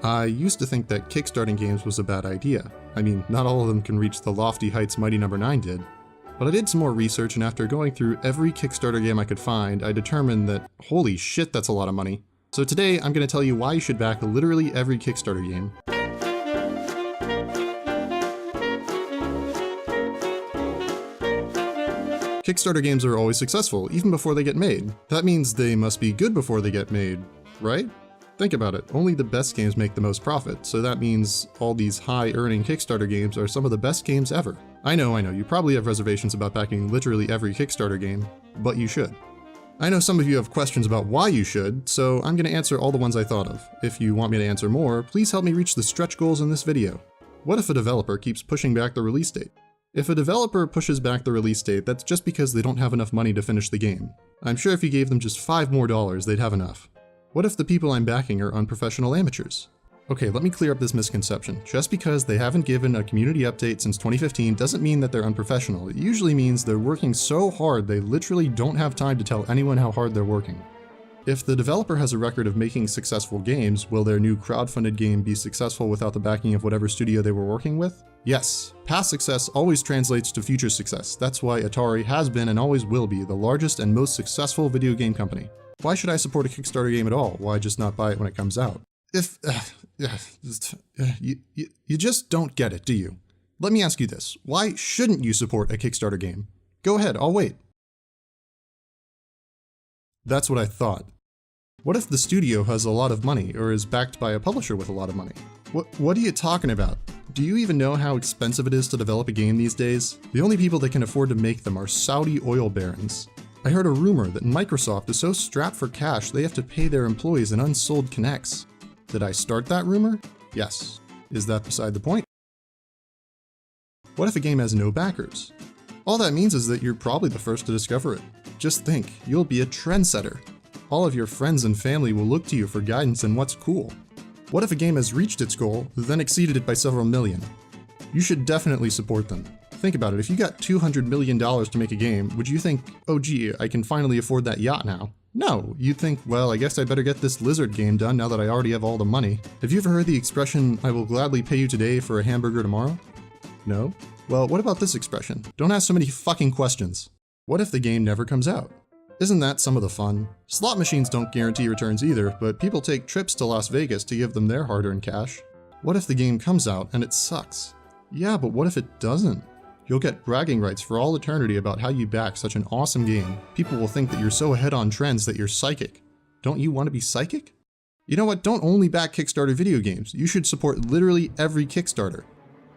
I used to think that kickstarting games was a bad idea. I mean, not all of them can reach the lofty heights Mighty No. 9 did. But I did some more research, and after going through every Kickstarter game I could find, I determined that, holy shit, that's a lot of money. So today, I'm going to tell you why you should back literally every Kickstarter game. Kickstarter games are always successful, even before they get made. That means they must be good before they get made, right? Think about it, only the best games make the most profit, so that means all these high-earning Kickstarter games are some of the best games ever. I know, you probably have reservations about backing literally every Kickstarter game, but you should. I know some of you have questions about why you should, so I'm going to answer all the ones I thought of. If you want me to answer more, please help me reach the stretch goals in this video. What if a developer keeps pushing back the release date? If a developer pushes back the release date, that's just because they don't have enough money to finish the game. I'm sure if you gave them just $5 more, they'd have enough. What if the people I'm backing are unprofessional amateurs? Okay, let me clear up this misconception. Just because they haven't given a community update since 2015 doesn't mean that they're unprofessional. It usually means they're working so hard they literally don't have time to tell anyone how hard they're working. If the developer has a record of making successful games, will their new crowdfunded game be successful without the backing of whatever studio they were working with? Yes. Past success always translates to future success. That's why Atari has been and always will be the largest and most successful video game company. Why should I support a Kickstarter game at all? Why just not buy it when it comes out? You just don't get it, do you? Let me ask you this. Why shouldn't you support a Kickstarter game? Go ahead, I'll wait. That's what I thought. What if the studio has a lot of money or is backed by a publisher with a lot of money? What are you talking about? Do you even know how expensive it is to develop a game these days? The only people that can afford to make them are Saudi oil barons. I heard a rumor that Microsoft is so strapped for cash they have to pay their employees in unsold Kinects. Did I start that rumor? Yes. Is that beside the point? What if a game has no backers? All that means is that you're probably the first to discover it. Just think, you'll be a trendsetter. All of your friends and family will look to you for guidance on what's cool. What if a game has reached its goal, then exceeded it by several million? You should definitely support them. Think about it, if you got $200 million to make a game, would you think, oh gee, I can finally afford that yacht now? No, you'd think, well, I guess I better get this lizard game done now that I already have all the money. Have you ever heard the expression, I will gladly pay you today for a hamburger tomorrow? No? Well, what about this expression? Don't ask so many fucking questions. What if the game never comes out? Isn't that some of the fun? Slot machines don't guarantee returns either, but people take trips to Las Vegas to give them their hard-earned cash. What if the game comes out and it sucks? Yeah, but what if it doesn't? You'll get bragging rights for all eternity about how you back such an awesome game. People will think that you're so ahead on trends that you're psychic. Don't you want to be psychic? You know what? Don't only back Kickstarter video games. You should support literally every Kickstarter.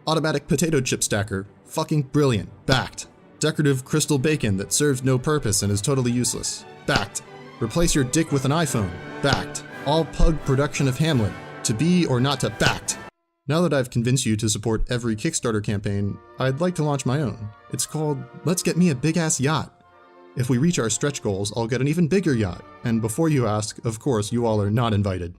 Automatic potato chip stacker. Fucking brilliant. Backed. Decorative crystal bacon that serves no purpose and is totally useless. Backed. Replace your dick with an iPhone. Backed. All pug production of Hamlet. To be or not to backed. Now that I've convinced you to support every Kickstarter campaign, I'd like to launch my own. It's called Let's Get Me a Big-Ass Yacht. If we reach our stretch goals, I'll get an even bigger yacht. And before you ask, of course, you all are not invited.